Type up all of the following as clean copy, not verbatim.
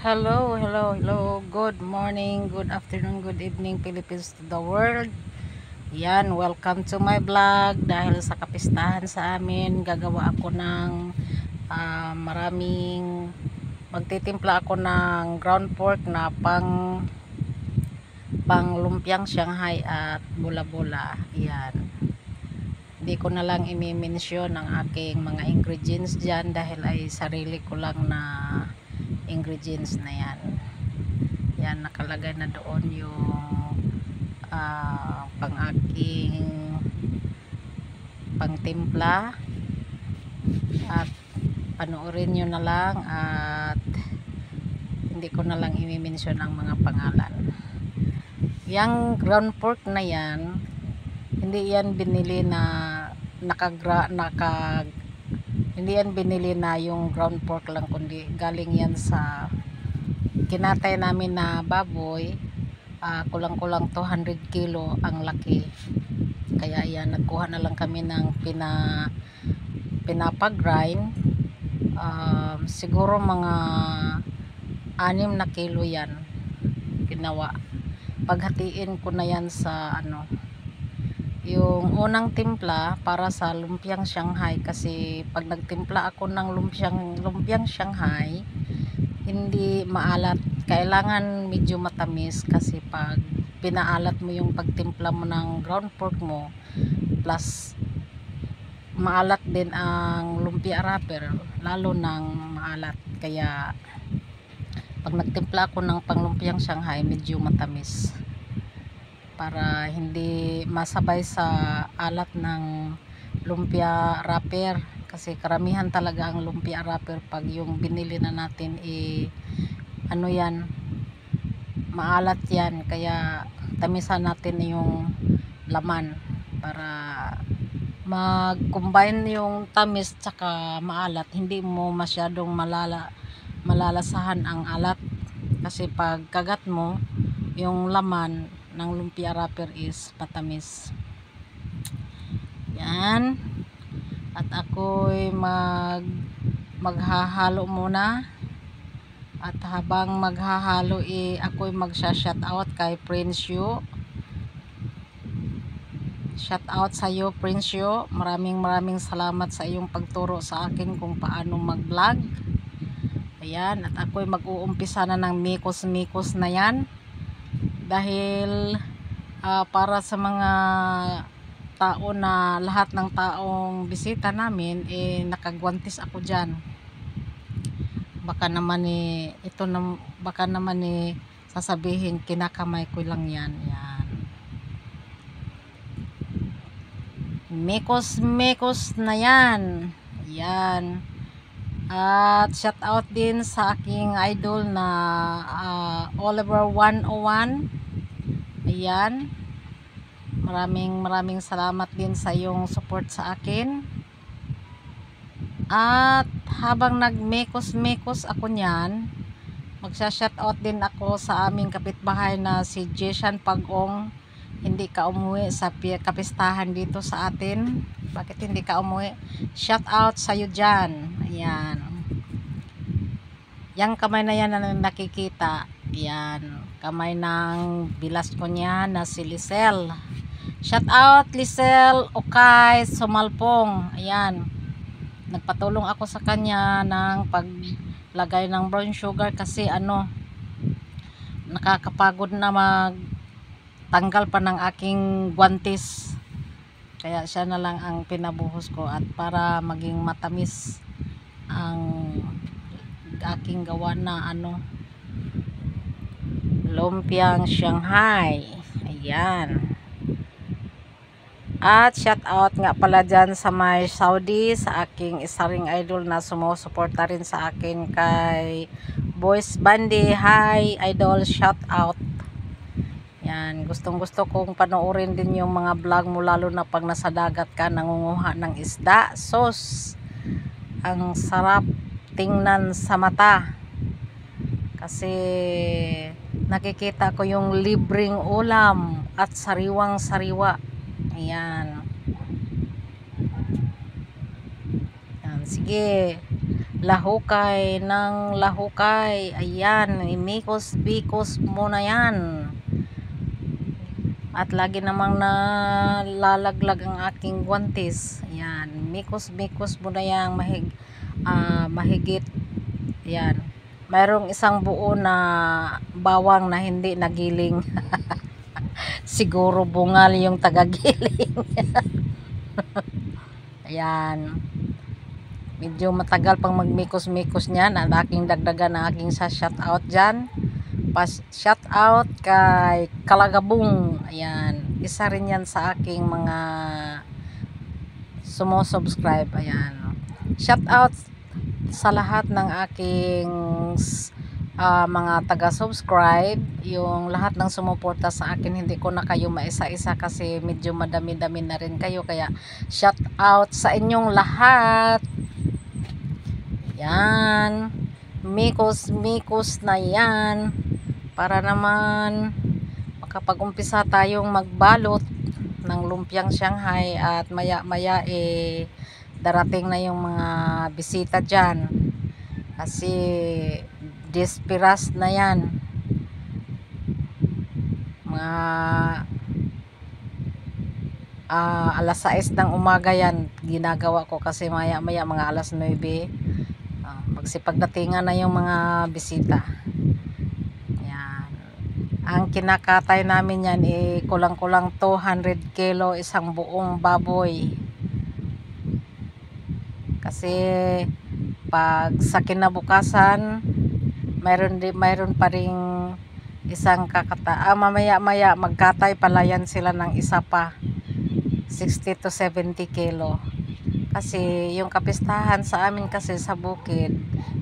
Hello, hello, hello. Good morning, good afternoon, good evening, Philippines to the world. Yan, welcome to my vlog. Dahil sa kapistahan sa amin, gagawa ako ng magtitimpla ako ng ground pork na pang lumpiang Shanghai at bula-bula. Yan. Hindi ko na lang i-mention ang aking mga ingredients dyan dahil ay sarili ko lang na ingredients na yan. Yan, nakalagay na doon yung pang aking pangtimpla at panoorin nyo na lang at hindi ko na lang i-mention ang mga pangalan. Yang ground pork na yan, hindi yan binili na hindi yan binili na yung ground pork lang, kundi galing yan sa kinatay namin na baboy. Kulang-kulang 200 kilo ang laki, kaya yan, nagkuha na lang kami ng pinapagrind. Siguro mga 6 na kilo yan ginawa. Paghatiin ko na yan sa yung unang timpla para sa lumpiang Shanghai, kasi pag nagtimpla ako ng lumpiang Shanghai, hindi maalat, kailangan medyo matamis, kasi pag pinaalat mo yung pagtimpla mo ng ground pork mo, plus maalat din ang lumpia wrapper, lalo nang maalat. Kaya pag nagtimpla ako ng panglumpiang Shanghai, medyo matamis para hindi masabay sa alat ng lumpia wrapper, kasi karamihan talaga ang lumpia wrapper pag yung binili na natin yan, maalat yan. Kaya tamisan natin yung laman para mag-combine yung tamis tsaka maalat, hindi mo masyadong malalasahan ang alat, kasi pag kagat mo yung laman ng lumpia wrapper is matamis. Yan, at ako'y maghahalo muna, at habang maghahalo ako'y magsha-shout out kay Prince Yu. Shout out sa iyo, Prince Yu. Maraming salamat sa iyong pagturo sa akin kung paano mag-vlog. Ayan, at ako'y mag-uumpisa na ng mikos na yan, dahil para sa mga tao na lahat ng taong bisita namin nakagwantis ako dyan. Baka naman sasabihin kinakamay ko lang yan. Yan, mikos na yan. Yan. At shout out din sa aking idol na Oliver 101. Ayan, maraming salamat din sa iyong support sa akin. At habang nagmekos ako niyan, magsha-shout out din ako sa aming kapitbahay na si Jeshan Pagong. Hindi ka umuwi sa kapistahan dito sa atin. Bakit hindi ka umuwi? Shout out sa iyo dyan. Ayan, yang kamay na yan na nakikita, yan, kamay ng bilas ko niya na si Lisel. Shout out Lisel Okay Sumalpong. Ayan, nagpatulong ako sa kanya ng paglagay ng brown sugar, kasi nakakapagod na magtanggal pa ng aking guantes, kaya siya na lang ang pinabuhos ko, at para maging matamis ang aking gawa na lumpiang Shanghai. Ayan. At shout out nga pala dyan sa may Saudi, sa aking isa ring idol na sumusuporta rin sa akin, kay Boys Bandi. Hi idol, shout out. Yan, gustong gusto kong panoorin din yung mga vlog mo, lalo na pag nasa dagat ka nangunguha ng isda. Sos, ang sarap tingnan sa mata, kasi nakikita ko yung libreng ulam at sariwang sariwa. Ayan. Yan, sige, lahukay ng lahukay. Ayan, imikos-bikos mo na yan. At lagi namang nalalaglag ang aking guwantes. Ayan, mikos-bikos mo na yan mahigit. Ayan, mayroong isang buo na bawang na hindi nagiling. Siguro bungal yung tagagiling. Ayan, medyo matagal pang magmikos-mikos niyan. Ang aking dagdagan na aking sa shoutout dyan. Shoutout kay Kalagabong. Ayan, isa rin yan sa aking mga sumo-subscribe. Ayan, shoutout sa lahat ng aking mga taga-subscribe, yung lahat ng sumuporta sa akin. Hindi ko na kayo maisa-isa kasi medyo madami-dami na rin kayo, kaya shout out sa inyong lahat. Yan, mikos na yan, para naman makapag-umpisa tayong magbalot ng lumpiang Shanghai. At maya darating na yung mga bisita dyan kasi dispiras na yan. Mga alas 6 ng umaga yan ginagawa ko kasi maya mga alas 9 magsipagdatingan na yung mga bisita. Yan, ang kinakatay namin yan kulang-kulang 200 kilo isang buong baboy. Kasi pag sa kinabukasan mayroon pa ring isang mamaya magkatay pala yan sila ng isa pa 60 to 70 kilo. Kasi yung kapistahan sa amin kasi sa bukid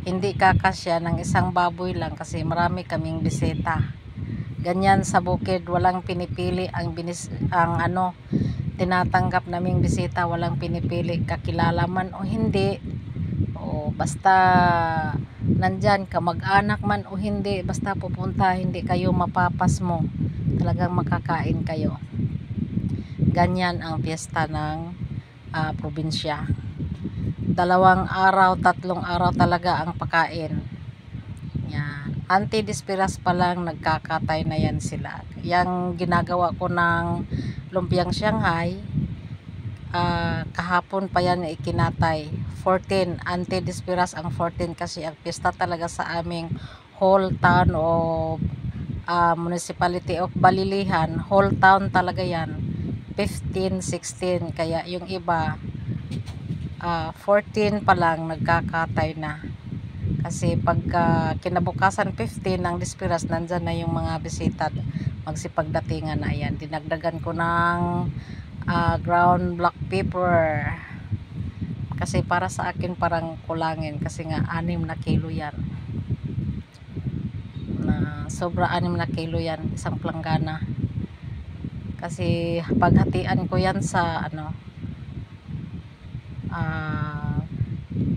hindi kakasya ng isang baboy lang kasi marami kaming bisita. Ganyan sa bukid, walang pinipili ang tinatanggap naming bisita, walang pinipili kakilala man o hindi, o basta nandyan ka, mag-anak man o hindi, basta pupunta, hindi kayo mapapas mo, talagang makakain kayo. Ganyan ang piyesta ng probinsya. 2 araw, 3 araw talaga ang pakain. Yan, anti-dispiras pa lang nagkakatay na yan sila. Yang ginagawa ko ng lumpiang Shanghai, kahapon pa yan ikinatay. 14 anti-dispiras ang 14 kasi ang pista talaga sa aming whole town of municipality of Balilihan, whole town talaga yan 15, 16, kaya yung iba 14 pa lang nagkakatay na. Kasi pagka kinabukasan 15 ng dispiras, nandyan na yung mga bisita magsipagdatingan na. Yan, dinagdagan ko ng ground black pepper kasi para sa akin parang kulangin kasi nga 6 na kilo yan, na sobra 6 na kilo yan isang planggana. Kasi paghatian ko yan sa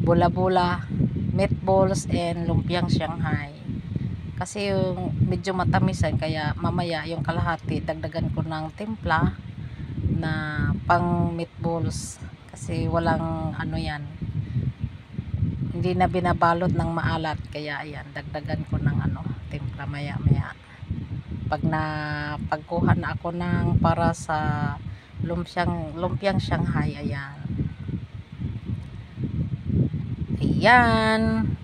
bula-bula, meatballs and lumpiang Shanghai. Kasi yung medyo matamisan, kaya mamaya yung kalahati dagdagan ko ng timpla na pang meatballs kasi walang yan, hindi na binabalot ng maalat, kaya ayan, dagdagan ko ng timpla maya pagkuha na ako ng para sa lumpiang Shanghai. Ayan,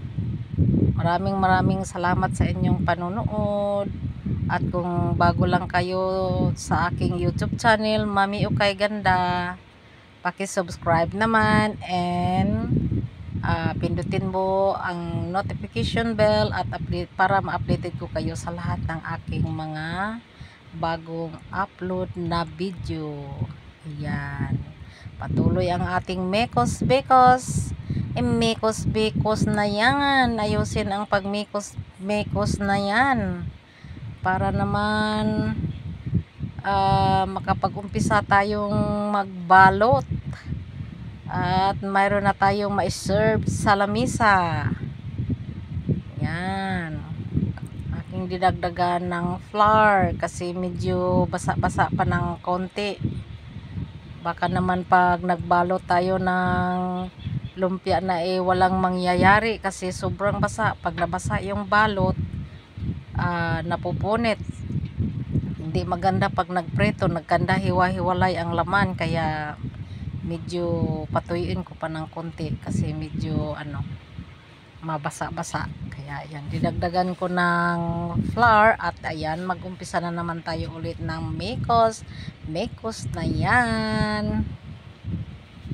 maraming salamat sa inyong panunood. At kung bago lang kayo sa aking YouTube channel, Mami Ukay Ganda, paki-subscribe naman and pindutin mo ang notification bell at update para ma-updated ko kayo sa lahat ng aking mga bagong upload na video. Ayan, patuloy ang ating mekos-bekos. Mekos-bekos na yan, ayusin ang pagmekos-mekos na yan para naman makapag-umpisa tayong magbalot at mayroon na tayong ma-serve sa lamisa. Yan, aking dinagdagan ng flour kasi medyo basa-basa pa ng konti. Baka naman pag nagbalot tayo ng lumpia na walang mangyayari kasi sobrang basa. Pag nabasa yung balot, napupunit. Hindi maganda pag nagpreto, nagkanda hiwa-hiwalay ang laman, kaya medyo patuyuin ko pa ng konti kasi medyo mabasa-basa. Kaya ayan, dinagdagan ko ng flour at ayan, mag-umpisa na naman tayo ulit ng mekos na yan.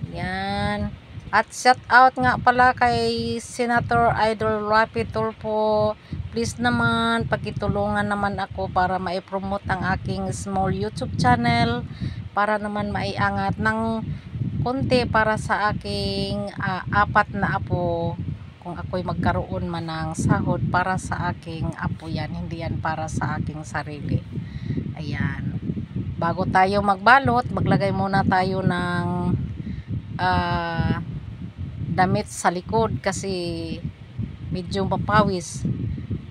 Yan. At shout out nga pala kay Senator Idol Rapi Tulfo. Please naman, pakitulungan naman ako para ma-promote ang aking small YouTube channel, para naman maiangat ng konti para sa aking 4 na apo. Kung ako'y magkaroon man ng sahod para sa aking apo yan, hindi yan para sa aking sarili. Ayan. Bago tayo magbalot, maglagay muna tayo ng damit sa likod kasi medyo mapawis.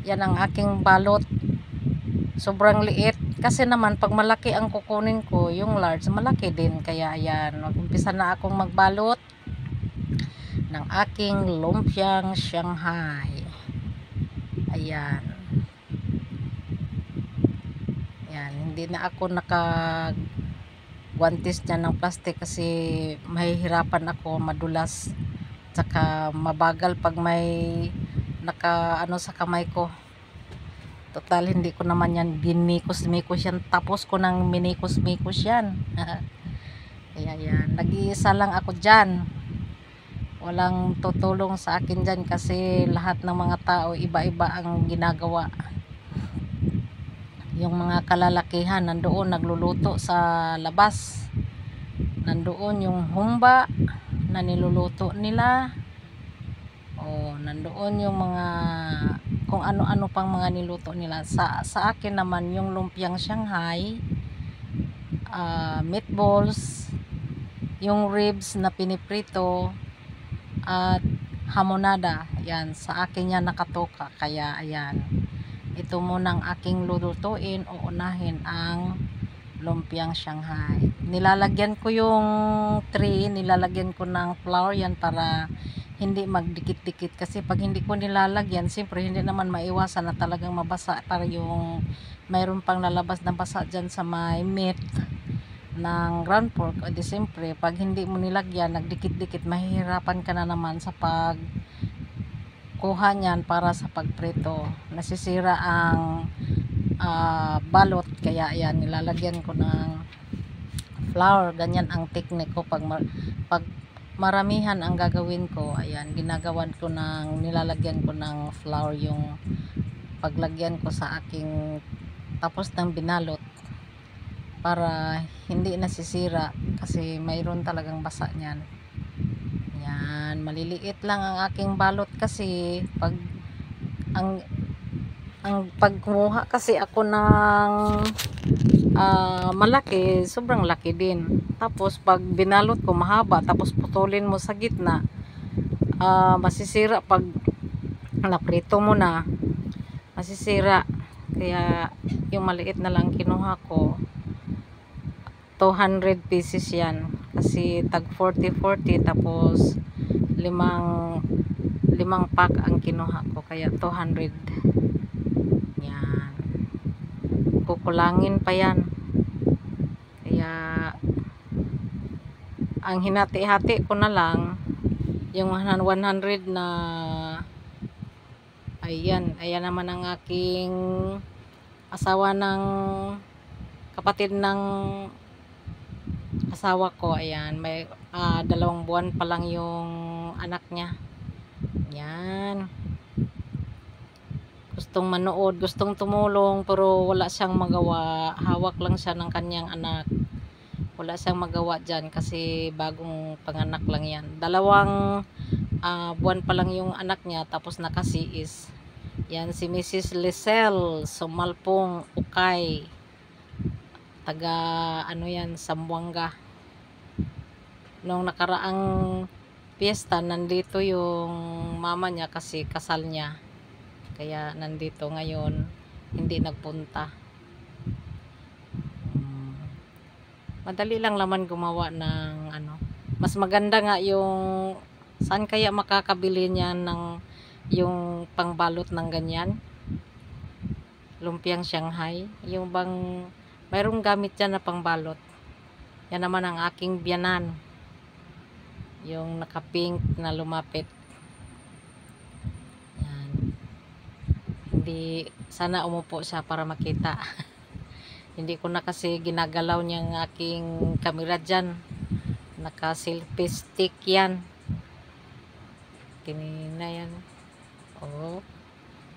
Yan ang aking balot, sobrang liit kasi naman pag malaki ang kukunin ko, yung large malaki din. Kaya ayan, mag-umpisa na akong magbalot ng aking lumpiang Shanghai. Ayan. Ayan, hindi na ako guantes niya ng plastic kasi mahihirapan ako, madulas, tsaka mabagal pag may sa kamay ko. Total hindi ko naman yan binikos-mikos yan, tapos ko nang minikos-mikos yan. Kaya yan, nag-iisa lang ako dyan, walang tutulong sa akin dyan kasi lahat ng mga tao iba-iba ang ginagawa. Yung mga kalalakihan nandoon nagluluto sa labas, nandoon yung humba na niluluto nila, nandoon yung mga kung ano-ano pang mga niluto nila. Sa akin naman yung lumpiang Shanghai, meatballs, yung ribs na piniprito, at hamonada. Yan, sa akin yan nakatoka. Kaya ayan, ito muna ang aking lulutuin. Uunahin ang lumpiang Shanghai. Nilalagyan ko yung tray, nilalagyan ko ng flour yan para hindi magdikit-dikit, kasi pag hindi ko nilalagyan, siyempre hindi naman maiwasan na talagang mabasa, para yung mayroon pang lalabas na basa dyan sa may meat ng ground pork. O di siyempre pag hindi mo nilagyan, nagdikit-dikit, mahihirapan ka na naman sa pag kuha niyan para sa pagprito, nasisira ang balot. Kaya ayan, nilalagyan ko ng flour. Ganyan ang technique ko pag maramihan ang gagawin ko. Ayan, ginagawan ko nilalagyan ko ng flour yung paglagyan ko sa aking tapos ng binalot, para hindi nasisira kasi mayroon talagang basa niyan. Yan, maliliit lang ang aking balot kasi pag pagkumuha kasi ako ng malaki, sobrang laki din. Tapos pag binalot ko mahaba, tapos putulin mo sa gitna, masisira pag naprito mo na, masisira. Kaya yung maliit na lang kinuha ko, 200 pieces yan kasi tag 40-40, tapos limang pack ang kinuha ko, kaya 200. Yan, kukulangin pa yan. Kaya ang hinati-hati ko na lang yung 100 na. Ayan naman ang aking asawa ng kapatid ng asawa ko. Ayan, may 2 buwan pa lang yung anak niya. Yan, gustong manood, gustong tumulong, pero wala siyang magawa. Hawak lang siya ng kanyang anak, wala siyang magawa dyan kasi bagong panganak lang yan. 2 buwan pa lang yung anak niya, tapos nakasiis. Yan si Mrs. Lisel Sumalpong Ukay, taga yan, Zamboanga. Nung nakaraang piyesta, nandito yung mama niya kasi kasal niya, kaya nandito ngayon, hindi nagpunta. Madali lang naman gumawa ng mas maganda nga yung Saan kaya makakabili niyan ng yung pangbalot ng ganyan? Lumpiang Shanghai. Yung bang mayroong gamit dyan na pangbalot. Yan naman ang aking biyanan. Yung naka-pink na lumapit. Yan. Hindi, sana umupo siya para makita. Hindi ko na kasi ginagalaw niyang aking camera dyan. Naka-selfie stick yan. Tinina yan. Oh,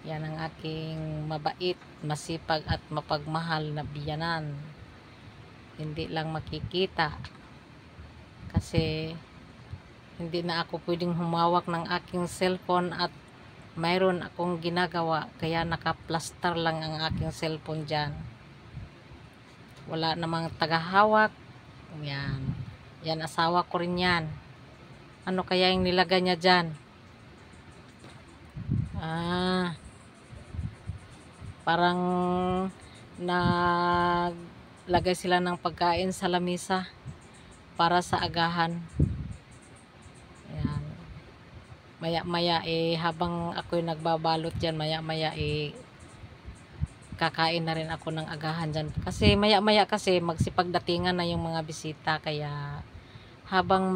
yan ang aking mabait, masipag at mapagmahal na biyanan. Hindi lang makikita. Kasi hindi na ako pwedeng humawak ng aking cellphone at mayroon akong ginagawa. Kaya naka-plaster lang ang aking cellphone dyan. Wala namang tagahawak. Yan. Yan, asawa ko rin yan. Ano kaya yung nilagay niya dyan? Parang naglagay sila ng pagkain sa lamisa para sa agahan. Ayan. Maya-maya habang ako'y nagbabalot dyan, maya-maya kakain na rin ako ng agahan dyan. Kasi maya-maya kasi magsipagdatingan na yung mga bisita. Kaya habang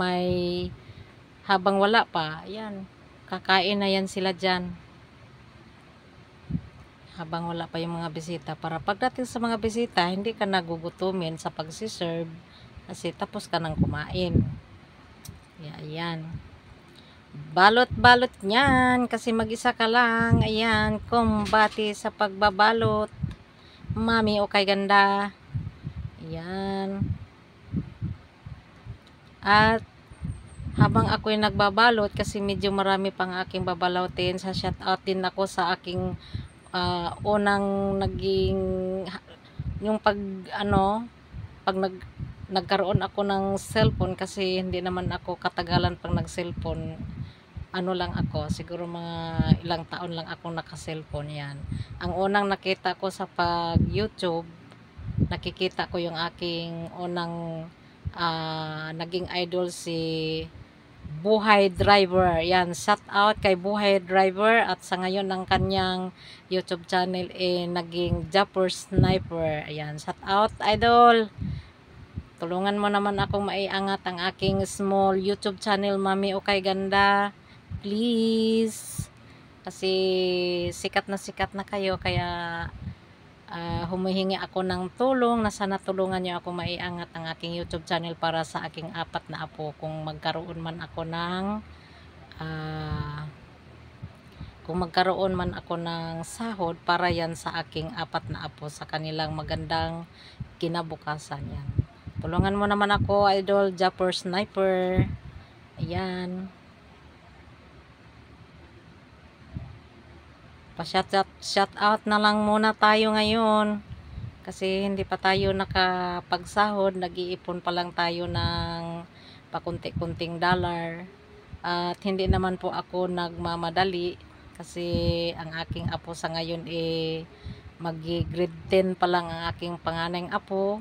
wala pa, ayan, kakain na yan sila dyan. Habang wala pa yung mga bisita, para pagdating sa mga bisita hindi ka nagugutumin sa pagsiserve kasi tapos ka nang kumain. Ayan, balot-balot nyan kasi mag-isa ka lang. Ayan, kumbati sa pagbabalot, mami o kay ganda. Ayan, at habang ako'y nagbabalot kasi medyo marami pang aking babalotin, sa shout out din ako sa aking unang naging yung pag nagkaroon ako ng cellphone, kasi hindi naman ako katagalan pang nag-cellphone. Ano lang ako, siguro mga ilang taon lang ako naka-cellphone. Yan. Ang unang nakita ko sa pag-YouTube, nakikita ko yung aking unang naging idol, si Buhay Driver. Yan, shout out kay Buhay Driver, at sa ngayon ang kanyang YouTube channel naging Japper Sniper. Ayan, shout out idol. Tulungan mo naman akong maiangat ang aking small YouTube channel, mami o kay ganda. Please. Kasi sikat na kayo, kaya humihingi ako ng tulong na sana tulungan niyo ako maiangat ang aking YouTube channel para sa aking 4 na apo. Kung magkaroon man ako ng sahod, para yan sa aking 4 na apo, sa kanilang magandang kinabukasan. Yan. Tulungan mo naman ako, idol Japper Sniper. Ayan. Shout out na lang muna tayo ngayon kasi hindi pa tayo nakapagsahod, nag-iipon pa lang tayo ng pakunti-kunting dollar, at hindi naman po ako nagmamadali kasi ang aking apo sa ngayon mag-grade 10 pa lang ang aking panganayng apo.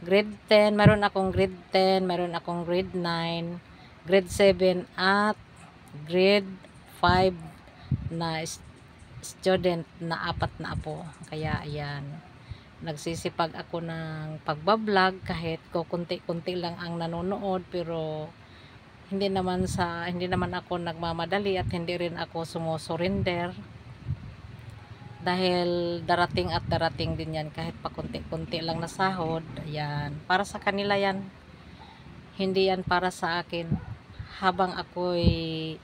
Grade 10, meron akong grade 10, meron akong grade 9, grade 7 at grade 5 na student na 4 na apo. Kaya ayan, nagsisipag ako ng pagbablog kahit ko kunti-kunti lang ang nanonood, pero hindi naman ako nagmamadali at hindi rin ako sumusurrender, dahil darating din yan kahit pa kunti-kunti lang na sahod. Ayan, para sa kanila yan, hindi yan para sa akin. Habang ako'y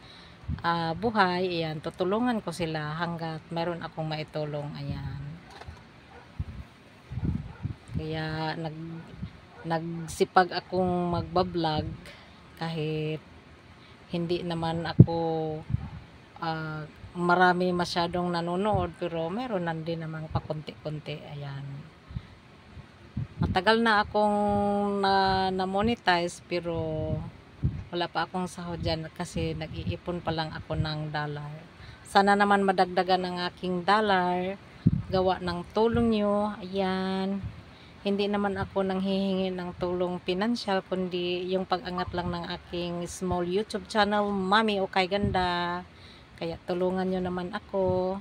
buhay, ayan, tutulungan ko sila hanggat meron akong maitulong. Ayan, kaya nagsipag akong magbablog kahit hindi naman ako marami masyadong nanonood, pero meron din namang pakunti-kunti. Ayan, matagal na akong na-monetize pero wala pa akong sahod dyan kasi nag-iipon pa lang ako ng dollar. Sana naman madagdagan ang aking dollar gawa ng tulong nyo. Ayan, Hindi naman ako nanghihingi ng tulong pinansyal, kundi yung pag-angat lang ng aking small YouTube channel, Mami Okay Ganda. Kaya tulungan nyo naman ako.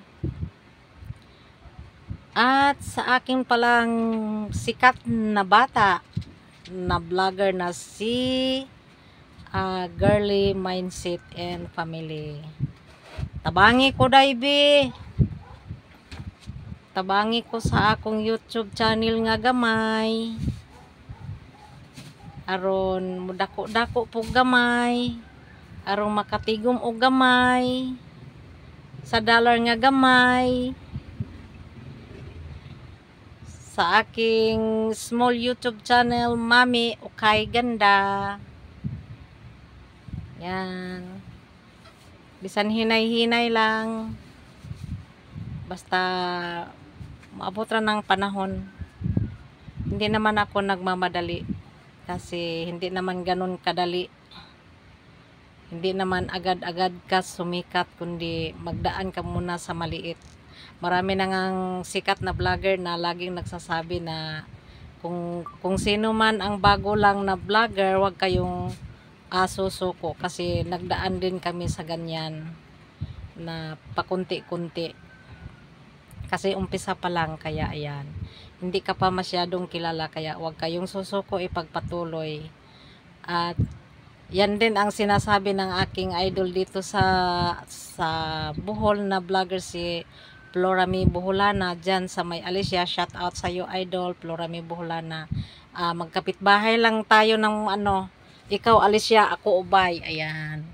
At sa aking palang sikat na bata na vlogger na si Girly Mindset and Family. Tabangi ko daybi. Tabangi ko sa akong YouTube channel nga gamay. Aron mudako-dako po gamay. Aron makatigom o gamay. Sa dollar nga gamay. Sa aking small YouTube channel, Mami Okay Ganda. Yan. Bisan hinay-hinay lang. Basta maabot ra ng panahon. Hindi naman ako nagmamadali. Kasi hindi naman ganun kadali. Hindi naman agad-agad ka sumikat, kundi magdaan ka muna sa maliit. Marami na ngang sikat na vlogger na laging nagsasabi na kung sino man ang bago lang na vlogger, wag kayong susuko, kasi nagdaan din kami sa ganyan na pakunti-kunti, kasi umpisa pa lang. Kaya ayan, hindi ka pa masyadong kilala, kaya wag kayong susuko, ipagpatuloy. At yan din ang sinasabi ng aking idol dito sa Bohol na vlogger, si Florami Boholana, dyan sa may Alicia. Shout out sa iyo, idol Florami Boholana. Magkapit-bahay lang tayo ng ikaw Alicia, ako Ubay. Ayan,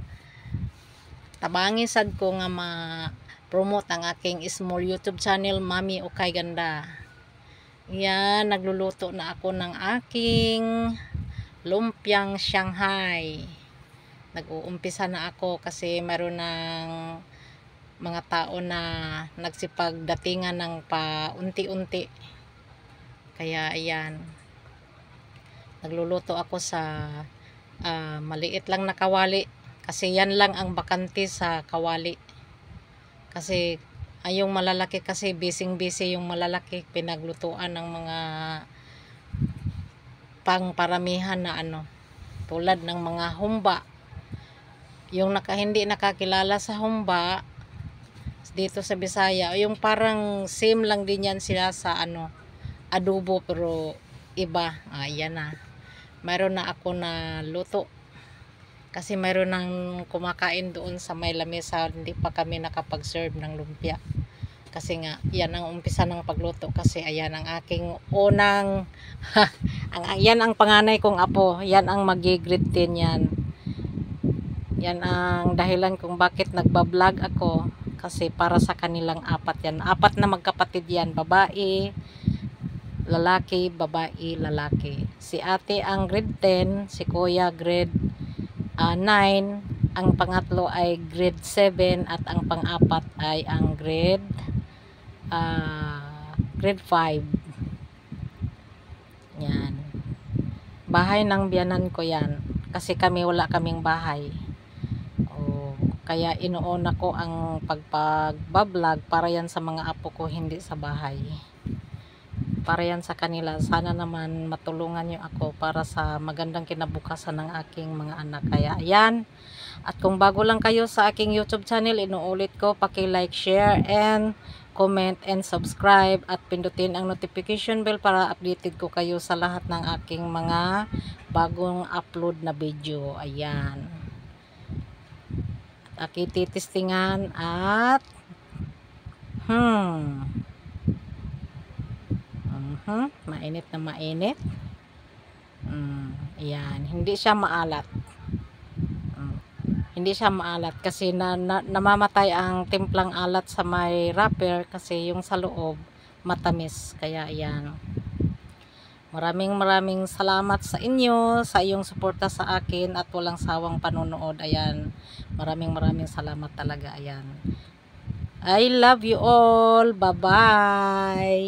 tabangi sad ko nga ma-promote ang aking small YouTube channel, Mami Okay Ganda. Ayan, nagluluto na ako ng aking lumpiang Shanghai. Nag-uumpisa na ako kasi meron ng mga tao na nagsipagdatingan ng paunti-unti. Kaya ayan, nagluluto ako sa maliit lang na kawali, kasi yan lang ang bakante sa kawali. Kasi yung malalaki, kasi busy yung malalaki, pinaglutuan ng mga pangparamihan na tulad ng mga humba. Yung hindi nakakilala sa humba dito sa Bisaya, yung parang same lang din yan sila sa adobo, pero iba. Ayan na, mayroon na ako na luto, kasi mayroon nang kumakain doon sa may lamesa. Hindi pa kami nakapag-serve ng lumpia, kasi nga yan ang umpisa ng pagluto. Kasi ayan ang aking unang yan ang panganay kong apo, yan ang mag-greet din yan. Yan ang dahilan kung bakit nagbablog ako, kasi para sa kanilang apat yan. Apat na magkapatid yan, babae, lalaki, babae, lalaki. Si ate ang grade 10, si kuya grade 9, ang pangatlo ay grade 7, at ang pang-apat ay ang grade 5. Yan, bahay ng biyanan ko yan, kasi kami wala kaming bahay. Kaya inuuna ko ang pagbablog para yan sa mga apo ko, hindi sa bahay. Para yan sa kanila. Sana naman matulungan nyo ako para sa magandang kinabukasan ng aking mga anak. Kaya ayan. At kung bago lang kayo sa aking YouTube channel, inuulit ko, paki-like, share, and comment, and subscribe. At pindutin ang notification bell para updated ko kayo sa lahat ng aking mga bagong upload na video. Ayan. Titistingan at mainit na mainit. Ayan, hindi siya maalat. Hindi siya maalat kasi namamatay ang timplang alat sa may wrapper, kasi yung sa loob matamis. Kaya ayan, maraming salamat sa inyo, sa iyong suporta sa akin at walang sawang panonood. Ayan, maraming salamat talaga. Ayan, I love you all. Bye bye.